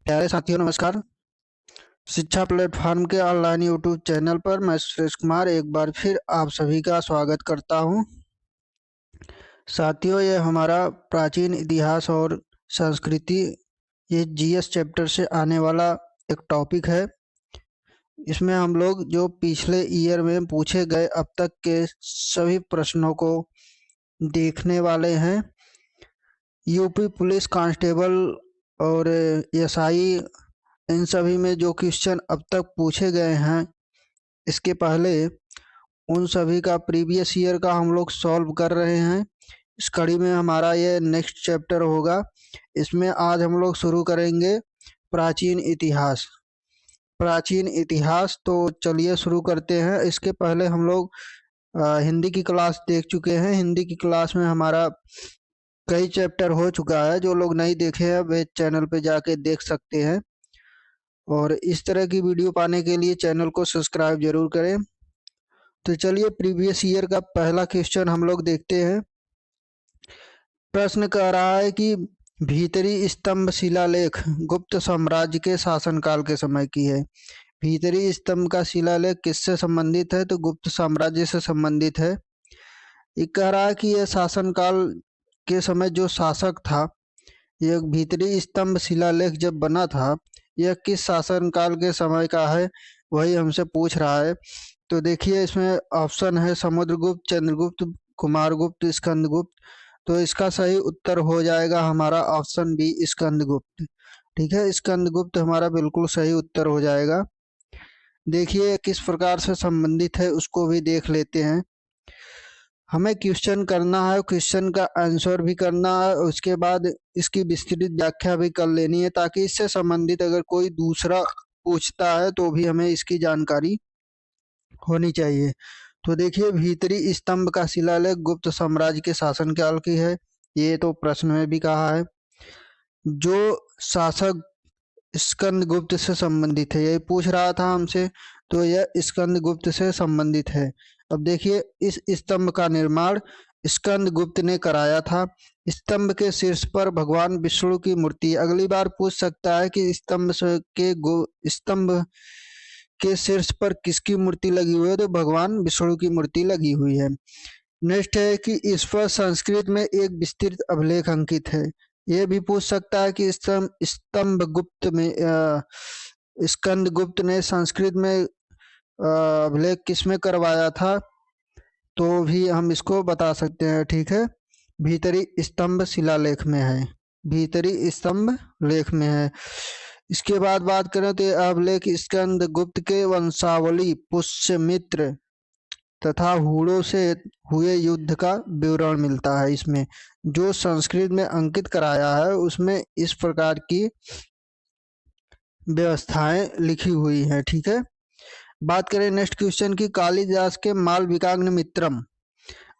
प्यारे साथियों नमस्कार। शिक्षा प्लेटफॉर्म के ऑनलाइन यूट्यूब चैनल पर मैं सुरेश कुमार एक बार फिर आप सभी का स्वागत करता हूं। साथियों, ये हमारा प्राचीन इतिहास और संस्कृति ये जीएस चैप्टर से आने वाला एक टॉपिक है। इसमें हम लोग जो पिछले ईयर में पूछे गए अब तक के सभी प्रश्नों को देखने वाले हैं। यूपी पुलिस कांस्टेबल और एसआई इन सभी में जो क्वेश्चन अब तक पूछे गए हैं, इसके पहले उन सभी का प्रीवियस ईयर का हम लोग सॉल्व कर रहे हैं। इस कड़ी में हमारा ये नेक्स्ट चैप्टर होगा। इसमें आज हम लोग शुरू करेंगे प्राचीन इतिहास। प्राचीन इतिहास तो चलिए शुरू करते हैं। इसके पहले हम लोग हिंदी की क्लास देख चुके हैं। हिंदी की क्लास में हमारा कई चैप्टर हो चुका है। जो लोग नहीं देखे हैं वे चैनल पे जाके देख सकते हैं। और इस तरह की वीडियो पाने के लिए चैनल को सब्सक्राइब जरूर करें। तो चलिए प्रीवियस ईयर का पहला क्वेश्चन हम लोग देखते हैं। प्रश्न कह रहा है कि भीतरी स्तंभ शिलालेख गुप्त साम्राज्य के शासनकाल के समय की है। भीतरी स्तंभ का शिलालेख किससे संबंधित है? तो गुप्त साम्राज्य से संबंधित है। ये कह रहा है कि यह शासनकाल के समय जो शासक था, यह भीतरी स्तंभ शिलालेख जब बना था, यह किस शासनकाल के समय का है, वही हमसे पूछ रहा है। तो देखिए इसमें ऑप्शन है समुद्रगुप्त, चंद्रगुप्त, कुमारगुप्त, स्कंदगुप्त। तो इसका सही उत्तर हो जाएगा हमारा ऑप्शन बी, स्कंदगुप्त। ठीक है, स्कंदगुप्त हमारा बिल्कुल सही उत्तर हो जाएगा। देखिए किस प्रकार से संबंधित है उसको भी देख लेते हैं। हमें क्वेश्चन करना है, क्वेश्चन का आंसर भी करना है, उसके बाद इसकी विस्तृत व्याख्या भी कर लेनी है, ताकि इससे संबंधित अगर कोई दूसरा पूछता है तो भी हमें इसकी जानकारी होनी चाहिए। तो देखिए भीतरी स्तंभ का शिलालेख गुप्त साम्राज्य के शासनकाल की है। ये तो प्रश्न में भी कहा है। जो शासक स्कंदगुप्त से संबंधित है, यही पूछ रहा था हमसे, तो यह स्कंदगुप्त से संबंधित है। अब देखिए इस स्तंभ का निर्माण स्कंदगुप्त ने कराया था। स्तंभ के शीर्ष पर भगवान विष्णु की मूर्ति। अगली बार पूछ सकता है कि स्तंभ के शीर्ष पर किसकी मूर्ति लगी हुई है? तो भगवान विष्णु की मूर्ति लगी हुई है। नेक्स्ट है कि इस पर संस्कृत में एक विस्तृत अभिलेख अंकित है। ये भी पूछ सकता है कि स्तंभगुप्त में स्कंदगुप्त ने संस्कृत में अभिलेख किसमें करवाया था, तो भी हम इसको बता सकते हैं। ठीक है, भीतरी स्तंभ शिलालेख में है, भीतरी स्तंभ लेख में है। इसके बाद बात करें तो अभिलेख स्कंदगुप्त के वंशावली, पुष्यमित्र तथा हूणों से हुए युद्ध का विवरण मिलता है। इसमें जो संस्कृत में अंकित कराया है उसमें इस प्रकार की व्यवस्थाएं लिखी हुई हैं। ठीक है, बात करें नेक्स्ट क्वेश्चन की, कालिदास के मालविकाग्नि मित्रम।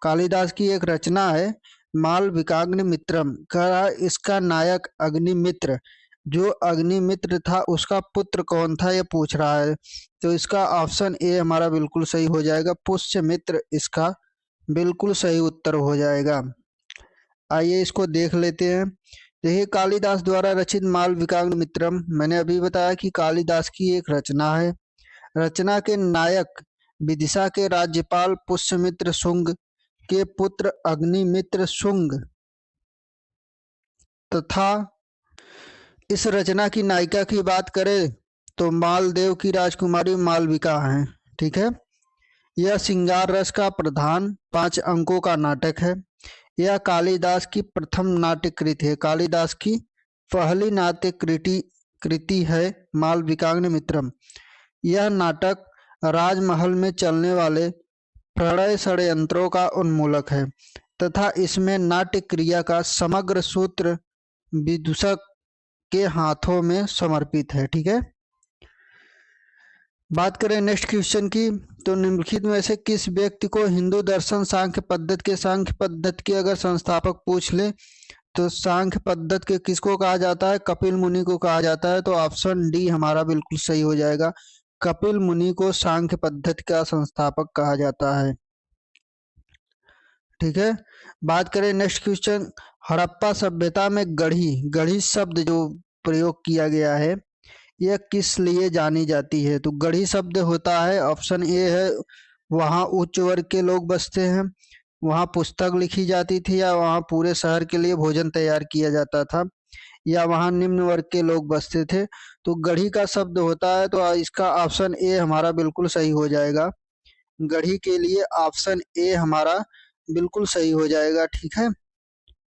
कालिदास की एक रचना है मालविकाग्नि मित्रम। कहा इसका नायक अग्निमित्र, जो अग्निमित्र था उसका पुत्र कौन था, ये पूछ रहा है। तो इसका ऑप्शन ए हमारा बिल्कुल सही हो जाएगा, पुष्यमित्र इसका बिल्कुल सही उत्तर हो जाएगा। आइए इसको देख लेते हैं। देखिए कालिदास द्वारा रचित मालविकाग्नि मित्रम, मैंने अभी बताया कि कालिदास की एक रचना है। रचना के नायक विदिशा के राज्यपाल पुष्यमित्र शुंग के पुत्र अग्निमित्र शुंग तथा इस रचना की नायिका की बात करें तो मालदेव की राजकुमारी मालविका है। ठीक है, यह श्रृंगार रस का प्रधान 5 अंकों का नाटक है। यह कालिदास की प्रथम नाट्य कृति है। कालिदास की पहली नाट्य कृति है मालविकाग्नि मित्रम। यह नाटक राजमहल में चलने वाले प्रणय षड्यंत्रों का उन्मूलक है तथा इसमें नाट्य क्रिया का समग्र सूत्र विदूषक के हाथों में समर्पित है। ठीक है, बात करें नेक्स्ट क्वेश्चन की, तो निम्नलिखित में से किस व्यक्ति को हिंदू दर्शन सांख्य पद्धति के अगर संस्थापक पूछ ले तो सांख्य पद्धति के किसको कहा जाता है? कपिल मुनि को कहा जाता है। तो ऑप्शन डी हमारा बिल्कुल सही हो जाएगा, कपिल मुनि को सांख्य पद्धति का संस्थापक कहा जाता है। ठीक है, बात करें नेक्स्ट क्वेश्चन, हड़प्पा सभ्यता में गढ़ी शब्द जो प्रयोग किया गया है यह किस लिए जानी जाती है? तो गढ़ी शब्द होता है, ऑप्शन ए है, वहाँ उच्च वर्ग के लोग बसते हैं, वहाँ पुस्तक लिखी जाती थी, या वहाँ पूरे शहर के लिए भोजन तैयार किया जाता था, या वहाँ निम्न वर्ग के लोग बसते थे। तो गढ़ी का शब्द होता है, तो इसका ऑप्शन ए हमारा बिल्कुल सही हो जाएगा। गढ़ी के लिए ऑप्शन ए हमारा बिल्कुल सही हो जाएगा, ठीक है।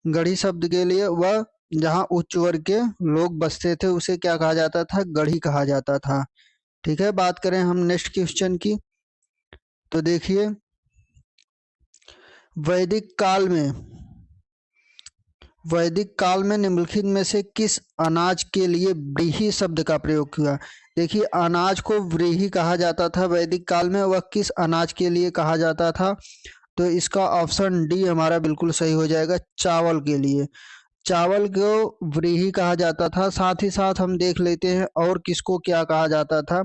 गढ़ी शब्द के लिए वह जहाँ उच्च वर्ग के लोग बसते थे उसे क्या कहा जाता था? गढ़ी कहा जाता था, ठीक है। बात करें हम नेक्स्ट क्वेश्चन की, तो देखिए वैदिक काल में निम्नलिखित में से किस अनाज के लिए व्रीहि शब्द का प्रयोग हुआ? देखिए अनाज को व्रीहि कहा जाता था वैदिक काल में, वह किस अनाज के लिए कहा जाता था? तो इसका ऑप्शन डी हमारा बिल्कुल सही हो जाएगा, चावल के लिए। चावल को व्रीहि कहा जाता था। साथ ही साथ हम देख लेते हैं और किसको क्या कहा जाता था।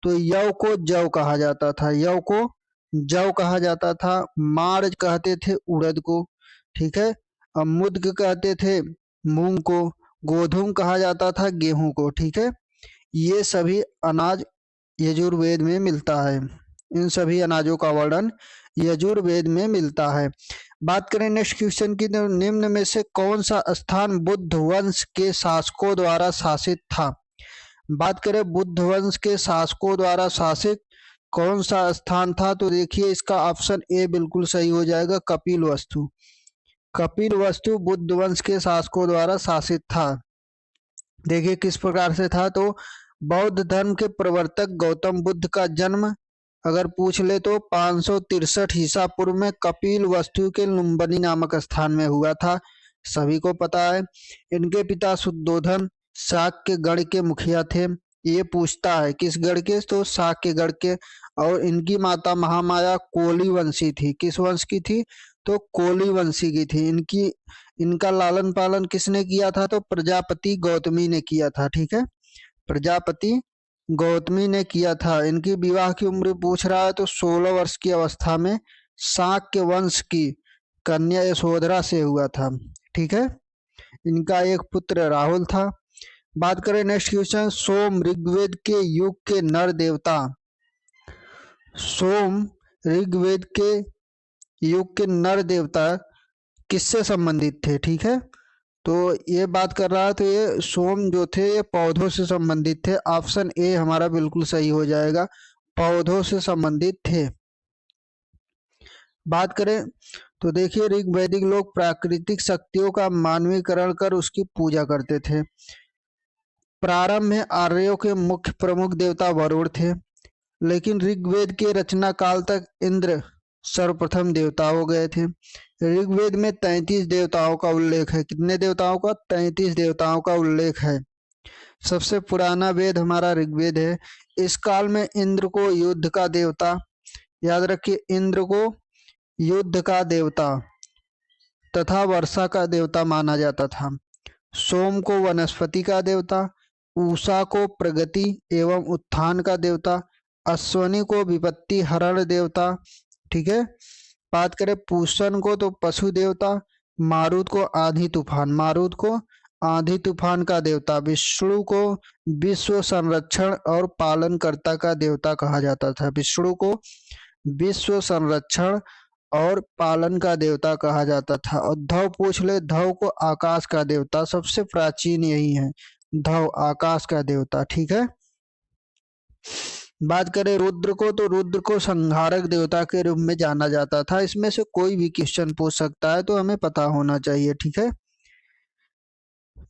तो यव को जव कहा जाता था, यव को जव कहा जाता था। मार कहते थे उड़द को, ठीक है। मुद्ग कहते थे मूंग को। गोधूम कहा जाता था गेहूं को, ठीक है। ये सभी अनाज यजुर्वेद में मिलता है, इन सभी अनाजों का वर्णन यजुर्वेद में मिलता है। बात करें नेक्स्ट क्वेश्चन की, तो निम्न में से कौन सा स्थान बुद्ध वंश के शासकों द्वारा शासित था? बात करें बुद्ध वंश के शासकों द्वारा शासित कौन सा स्थान था? तो देखिए इसका ऑप्शन ए बिल्कुल सही हो जाएगा, कपिल वस्तु। कपिल वस्तु बुद्ध वंश के शासकों द्वारा शासित था। देखिए किस प्रकार से था, तो बौद्ध धर्म के प्रवर्तक गौतम बुद्ध का जन्म अगर पूछ ले तो 563 ईसा पूर्व में कपिल वस्तु के लुम्बिनी नामक स्थान में हुआ था, सभी को पता है। इनके पिता शुद्धोधन शाक्य गढ़ के मुखिया थे। ये पूछता है किस गढ़ के, तो शाक्य गढ़ के। और इनकी माता महामाया कोली वंशी थी। किस वंश की थी? तो कोली वंशी की थी। इनका लालन पालन किसने किया था? तो प्रजापति गौतमी ने किया था, ठीक है। प्रजापति गौतमी ने किया था। इनकी विवाह की उम्र पूछ रहा है, तो 16 वर्ष की अवस्था में शाक्य वंश की कन्या यशोधरा से हुआ था, ठीक है। इनका एक पुत्र राहुल था। बात करें नेक्स्ट क्वेश्चन, सोम ऋग्वेद के युग के नर देवता। सोम ऋग्वेद के युग के नर देवता किससे संबंधित थे, ठीक है। तो ये बात कर रहा है, तो ये सोम जो थे ये पौधों से संबंधित थे। ऑप्शन ए हमारा बिल्कुल सही हो जाएगा, पौधों से संबंधित थे। बात करें तो देखिए ऋग्वैदिक लोग प्राकृतिक शक्तियों का मानवीकरण कर उसकी पूजा करते थे। प्रारंभ में आर्यों के मुख्य प्रमुख देवता वरुण थे, लेकिन ऋग्वेद के रचना काल तक इंद्र सर्वप्रथम देवता हो गए थे। ऋग्वेद में 33 देवताओं का उल्लेख है। कितने देवताओं का? 33 देवताओं का उल्लेख है। सबसे पुराना वेद हमारा ऋग्वेद है। इस काल में इंद्र को युद्ध का देवता, याद रखिए, इंद्र को युद्ध का देवता तथा वर्षा का देवता माना जाता था। सोम को वनस्पति का देवता, उषा को प्रगति एवं उत्थान का देवता, अश्वनी को विपत्ति हरण देवता, ठीक है। बात करें पूषण को तो पशु देवता, मारुत को आंधी तूफान का देवता, विष्णु को विश्व संरक्षण और पालनकर्ता का देवता कहा जाता था। विष्णु को विश्व संरक्षण और पालन का देवता कहा जाता था। और धव पूछ ले, धव को आकाश का देवता, सबसे प्राचीन यही है, धव आकाश का देवता, ठीक है। बात करें रुद्र को, तो रुद्र को संहारक देवता के रूप में जाना जाता था। इसमें से कोई भी क्वेश्चन पूछ सकता है, तो हमें पता होना चाहिए, ठीक है।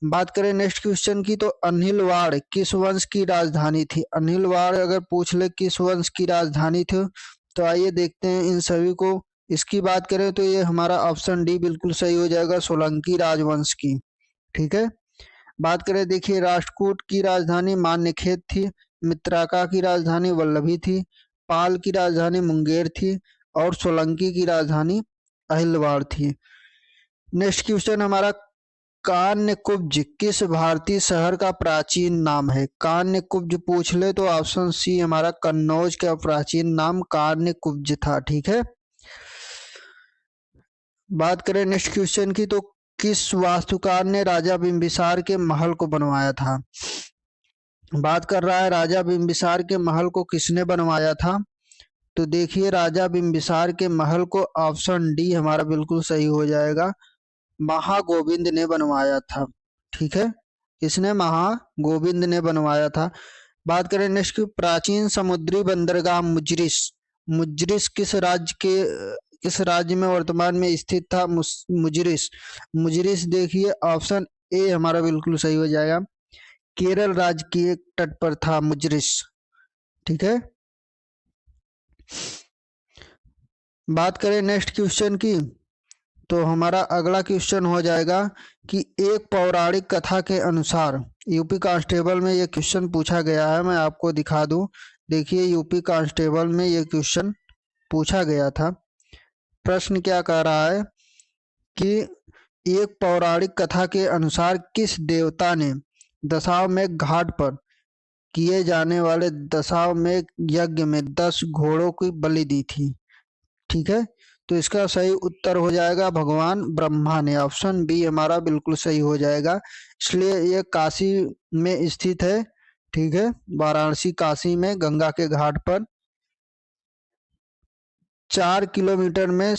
बात करें नेक्स्ट क्वेश्चन की, तो अनिलवाड़ किस वंश की राजधानी थी? अनिलवाड़ अगर पूछ ले किस वंश की राजधानी थी, तो आइए देखते हैं इन सभी को। इसकी बात करें तो ये हमारा ऑप्शन डी बिल्कुल सही हो जाएगा, सोलंकी राजवंश की, ठीक है। बात करें देखिए राष्ट्रकूट की राजधानी मान्यखेत थी, मित्राका की राजधानी वल्लभी थी, पाल की राजधानी मुंगेर थी और सोलंकी की राजधानी अहिलवाड़ थी। नेक्स्ट क्वेश्चन हमारा, कान्यकुब्ज किस भारतीय शहर का प्राचीन नाम है? कान्यकुब्ज पूछ ले तो ऑप्शन सी हमारा कन्नौज का प्राचीन नाम कान्यकुब्ज था, ठीक है। बात करें नेक्स्ट क्वेश्चन की, तो किस वास्तुकार ने राजा बिंबिसार के महल को बनवाया था? बात कर रहा है राजा बिंबिसार के महल को किसने बनवाया था? तो देखिए राजा बिंबिसार के महल को ऑप्शन डी हमारा बिल्कुल सही हो जाएगा, महागोविंद ने बनवाया था। ठीक है, इसने महागोविंद ने बनवाया था। बात करें नेक्स्ट की, प्राचीन समुद्री बंदरगाह मुजरिस, मुजरिस किस राज्य में वर्तमान में स्थित था? मुजरिस, मुजरिस देखिए ऑप्शन ए हमारा बिल्कुल सही हो जाएगा, केरल राज्य की एक तट पर था मुजरिस। ठीक है, बात करें नेक्स्ट क्वेश्चन की, तो हमारा अगला क्वेश्चन हो जाएगा कि एक पौराणिक कथा के अनुसार, यूपी कांस्टेबल में ये क्वेश्चन पूछा गया है, मैं आपको दिखा दूं। देखिए यूपी कांस्टेबल में ये क्वेश्चन पूछा गया था। प्रश्न क्या कह रहा है कि एक पौराणिक कथा के अनुसार किस देवता ने दशाश्वमेध घाट पर किए जाने वाले दशाश्वमेध यज्ञ में 10 घोड़ों की बलि दी थी? ठीक है, तो इसका सही उत्तर हो जाएगा भगवान ब्रह्मा ने, ऑप्शन बी हमारा बिल्कुल सही हो जाएगा। इसलिए ये काशी में स्थित है। ठीक है, वाराणसी काशी में गंगा के घाट पर 4 किलोमीटर में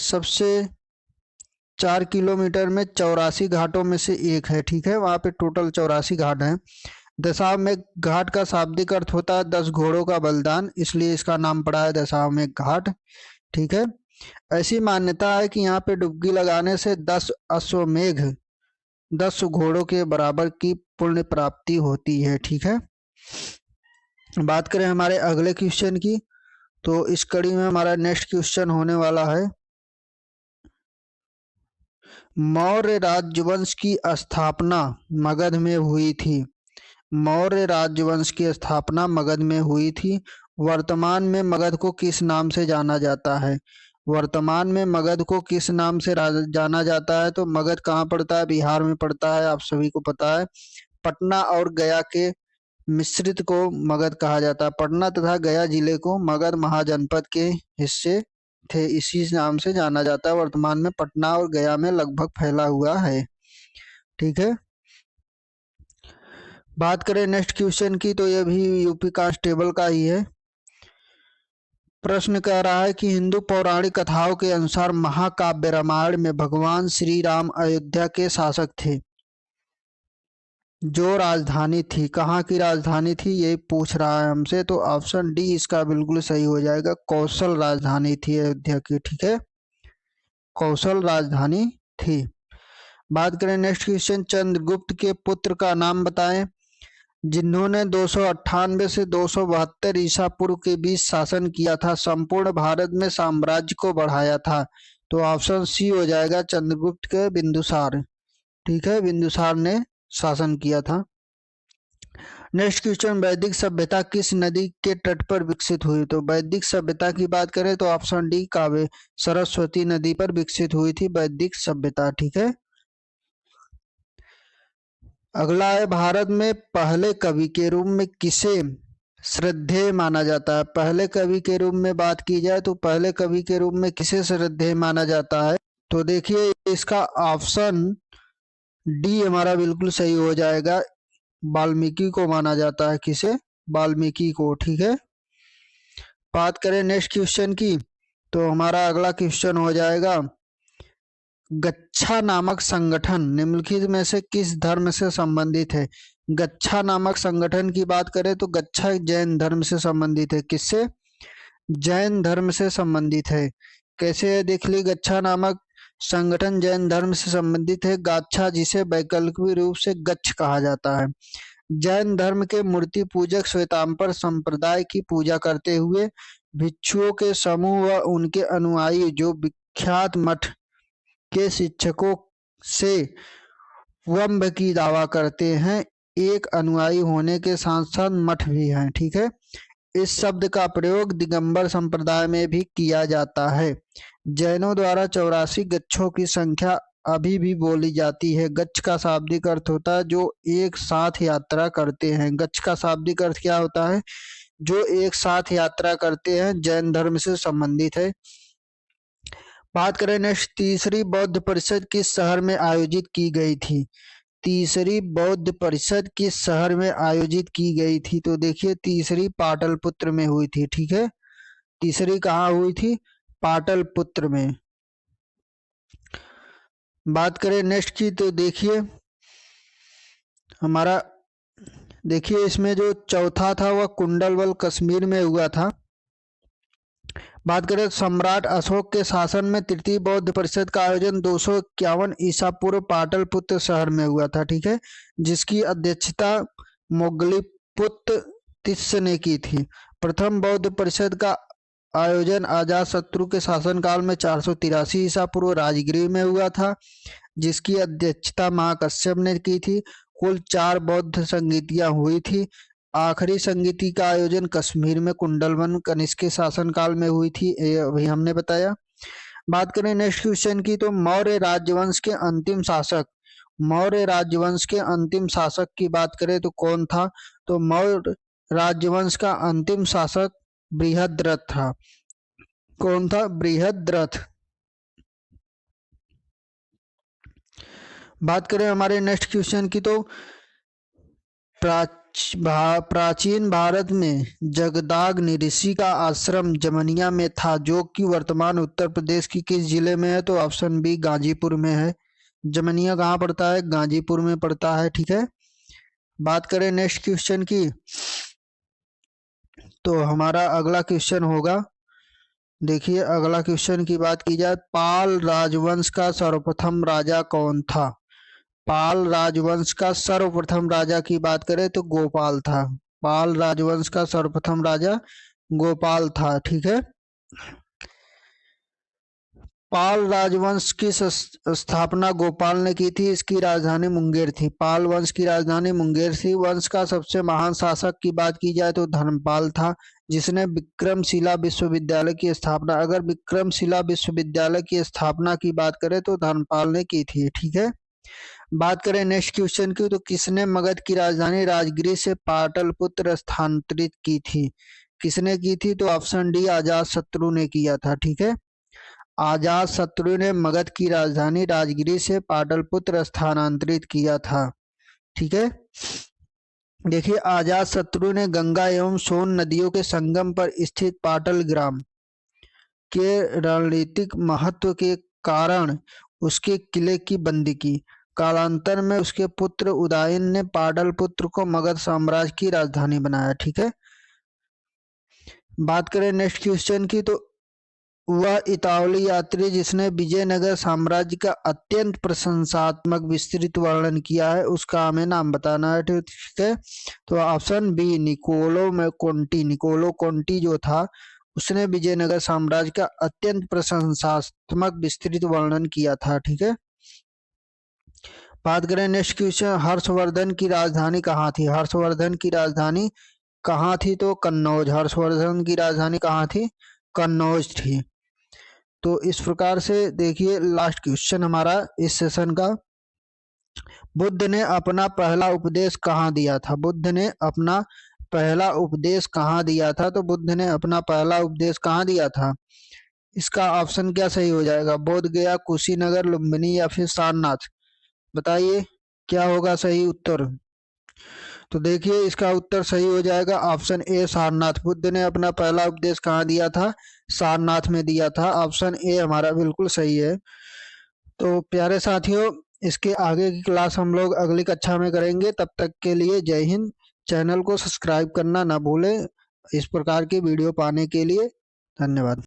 84 घाटों में से एक है। ठीक है, वहां पे टोटल 84 घाट हैं। दशाश्वमेध घाट का शाब्दिक अर्थ होता है 10 घोड़ों का बलिदान, इसलिए इसका नाम पड़ा है दशाश्वमेध घाट। ठीक है, ऐसी मान्यता है कि यहाँ पे डुबकी लगाने से 10 घोड़ों के बराबर की पुण्य प्राप्ति होती है। ठीक है, बात करें हमारे अगले क्वेश्चन की, तो इस कड़ी में हमारा नेक्स्ट क्वेश्चन होने वाला है, मौर्य राजवंश की स्थापना मगध में हुई थी। मौर्य राजवंश की स्थापना मगध में हुई थी। वर्तमान में मगध को किस नाम से जाना जाता है? वर्तमान में मगध को किस नाम से जाना जाता है? तो मगध कहाँ पड़ता है? बिहार में पड़ता है, आप सभी को पता है। पटना और गया के मिश्रित को मगध कहा जाता है। पटना तथा गया जिले को मगध महाजनपद के हिस्से थे, इसी नाम से जाना जाता है। वर्तमान में पटना और गया में लगभग फैला हुआ है। ठीक है, बात करें नेक्स्ट क्वेश्चन की, तो यह भी यूपी कांस्टेबल का ही है। प्रश्न कह रहा है कि हिंदू पौराणिक कथाओं के अनुसार महाकाव्य रामायण में भगवान श्री राम अयोध्या के शासक थे। जो राजधानी थी, कहाँ की राजधानी थी ये पूछ रहा है हमसे, तो ऑप्शन डी इसका बिल्कुल सही हो जाएगा, कौशल राजधानी थी अयोध्या की। ठीक है, कौशल राजधानी थी। बात करें नेक्स्ट क्वेश्चन, चंद्रगुप्त के पुत्र का नाम बताएं जिन्होंने 298 से 272 ईसा पूर्व के बीच शासन किया था, संपूर्ण भारत में साम्राज्य को बढ़ाया था। तो ऑप्शन सी हो जाएगा, चंद्रगुप्त के बिंदुसार। ठीक है, बिंदुसार ने शासन किया था। नेक्स्ट क्वेश्चन, वैदिक सभ्यता किस नदी के तट पर विकसित हुई? तो वैदिक सभ्यता की बात करें तो ऑप्शन डी, कावे सरस्वती नदी पर विकसित हुई थी वैदिक सभ्यता। ठीक है, अगला है, भारत में पहले कवि के रूप में किसे श्रद्धेय माना जाता है? पहले कवि के रूप में बात की जाए तो पहले कवि के रूप में किसे श्रद्धेय माना जाता है? तो देखिए इसका ऑप्शन डी हमारा बिल्कुल सही हो जाएगा, वाल्मीकि को माना जाता है। किसे? वाल्मीकि को। ठीक है, बात करें नेक्स्ट क्वेश्चन की, तो हमारा अगला क्वेश्चन हो जाएगा, गच्छा नामक संगठन निम्नलिखित में से किस धर्म से संबंधित है? गच्छा नामक संगठन की बात करें तो गच्छा जैन धर्म से संबंधित है। किससे? जैन धर्म से संबंधित है। कैसे है देख ली, गच्छा नामक संगठन जैन धर्म से संबंधित है। गाच्छा जिसे वैकल्पिक रूप से गच्छ कहा जाता है। जैन धर्म के मूर्ति पूजक श्वेतांबर संप्रदाय की पूजा करते हुए भिक्षुओं के समूह व उनके अनुयायी जो विख्यात मठ के शिक्षकों से वंभ की दावा करते हैं, एक अनुयायी होने के साथ साथ मठ भी हैं। ठीक है, इस शब्द का प्रयोग दिगंबर संप्रदाय में भी किया जाता है। जैनों द्वारा 84 गच्छों की संख्या अभी भी बोली जाती है। गच्छ का शाब्दिक अर्थ होता है जो एक साथ यात्रा करते हैं। गच्छ का शाब्दिक अर्थ क्या होता है? जो एक साथ यात्रा करते हैं, जैन धर्म से संबंधित है। बात करें नेक्स्ट, तीसरी बौद्ध परिषद किस शहर में आयोजित की गई थी? तीसरी बौद्ध परिषद किस शहर में आयोजित की गई थी? तो देखिए तीसरी पाटलिपुत्र में हुई थी। ठीक है, तीसरी कहाँ हुई थी? पाटलिपुत्र में। बात करें नेक्स्ट की, तो देखिए हमारा, देखिए इसमें जो चौथा था वह कुंडलवल कश्मीर में हुआ था। बात करें सम्राट अशोक के शासन में तृतीय बौद्ध परिषद का आयोजन 251 ईसा पूर्व पाटलिपुत्र शहर में हुआ था। ठीक है, जिसकी अध्यक्षता मोगलीपुत्र तिस्स ने की थी। प्रथम बौद्ध परिषद का आयोजन अजातशत्रु के शासनकाल में 483 ईसा पूर्व राजगृह में हुआ था, जिसकी अध्यक्षता महाकश्यप ने की थी। कुल 4 बौद्ध संगीतियां हुई थी। आखिरी संगीति का आयोजन कश्मीर में कुंडलवन कनिष्क के शासनकाल में हुई थी, ये अभी हमने बताया। बात करें नेक्स्ट क्वेश्चन की, तो मौर्य राजवंश के अंतिम शासक, मौर्य राजवंश के अंतिम शासक की बात करें तो कौन था? तो मौर्य राजवंश का अंतिम शासक बृहद्रथ था। कौन था? बृहद्रथ। बात करें हमारे नेक्स्ट क्वेश्चन की, तो प्राचीन भारत में जगदाग्नि ऋषि का आश्रम जमनिया में था, जो कि वर्तमान उत्तर प्रदेश की किस जिले में है? तो ऑप्शन बी गाजीपुर में है। जमनिया कहाँ पड़ता है? गाजीपुर में पड़ता है। ठीक है, बात करें नेक्स्ट क्वेश्चन की, तो हमारा अगला क्वेश्चन होगा, देखिए अगला क्वेश्चन की बात की जाए, पाल राजवंश का सर्वप्रथम राजा कौन था? पाल राजवंश का सर्वप्रथम राजा की बात करें तो गोपाल था। पाल राजवंश का सर्वप्रथम राजा गोपाल था। ठीक है, पाल राजवंश की स्थापना गोपाल ने की थी। इसकी राजधानी मुंगेर थी। पाल वंश की राजधानी मुंगेर थी। वंश का सबसे महान शासक की बात की जाए तो धर्मपाल था, जिसने विक्रमशिला विश्वविद्यालय की स्थापना, अगर विक्रमशिला विश्वविद्यालय की स्थापना की बात करें तो धर्मपाल ने की थी। ठीक है, बात करें नेक्स्ट क्वेश्चन की, तो किसने मगध की राजधानी राजगृह से पाटलिपुत्र स्थानांतरित की थी? किसने की थी? तो ऑप्शन डी अजातशत्रु ने किया था। ठीक है, अजातशत्रु ने मगध की राजधानी राजगृह से पाटलिपुत्र स्थानांतरित किया था। ठीक है, देखिए अजातशत्रु ने गंगा एवं सोन नदियों के संगम पर स्थित पाटलग्राम के रणनीतिक महत्व के कारण उसके किले की बंदी की। कालांतर में उसके पुत्र उदयन ने पाटलिपुत्र को मगध साम्राज्य की राजधानी बनाया। ठीक है, बात करें नेक्स्ट क्वेश्चन की, तो वह इतालवी यात्री जिसने विजयनगर साम्राज्य का अत्यंत प्रशंसात्मक विस्तृत वर्णन किया है, उसका हमें नाम बताना है। ठीक है, तो option B Niccolo Conti. Niccolo Conti जो था उसने विजयनगर साम्राज्य का अत्यंत प्रशंसात्मक विस्तृत वर्णन किया था। ठीक है, बात करें नेक्स्ट क्वेश्चन, हर्षवर्धन की राजधानी कहाँ थी? हर्षवर्धन की राजधानी कहाँ थी? तो कन्नौज। हर्षवर्धन की राजधानी कहाँ थी? कन्नौज थी। तो इस प्रकार से देखिए लास्ट क्वेश्चन हमारा इस सेशन का, बुद्ध ने अपना पहला उपदेश कहाँ दिया था? बुद्ध ने अपना पहला उपदेश कहाँ दिया था? तो बुद्ध ने अपना पहला उपदेश कहाँ दिया था? इसका ऑप्शन क्या सही हो जाएगा? बोध गया, कुशीनगर, लुम्बिनी या फिर सारनाथ? बताइए क्या होगा सही उत्तर? तो देखिए इसका उत्तर सही हो जाएगा ऑप्शन ए सारनाथ। बुद्ध ने अपना पहला उपदेश कहाँ दिया था? सारनाथ में दिया था। ऑप्शन ए हमारा बिल्कुल सही है। तो प्यारे साथियों, इसके आगे की क्लास हम लोग अगली कक्षा में करेंगे। तब तक के लिए जय हिंद। चैनल को सब्सक्राइब करना ना भूलें इस प्रकार की वीडियो पाने के लिए। धन्यवाद।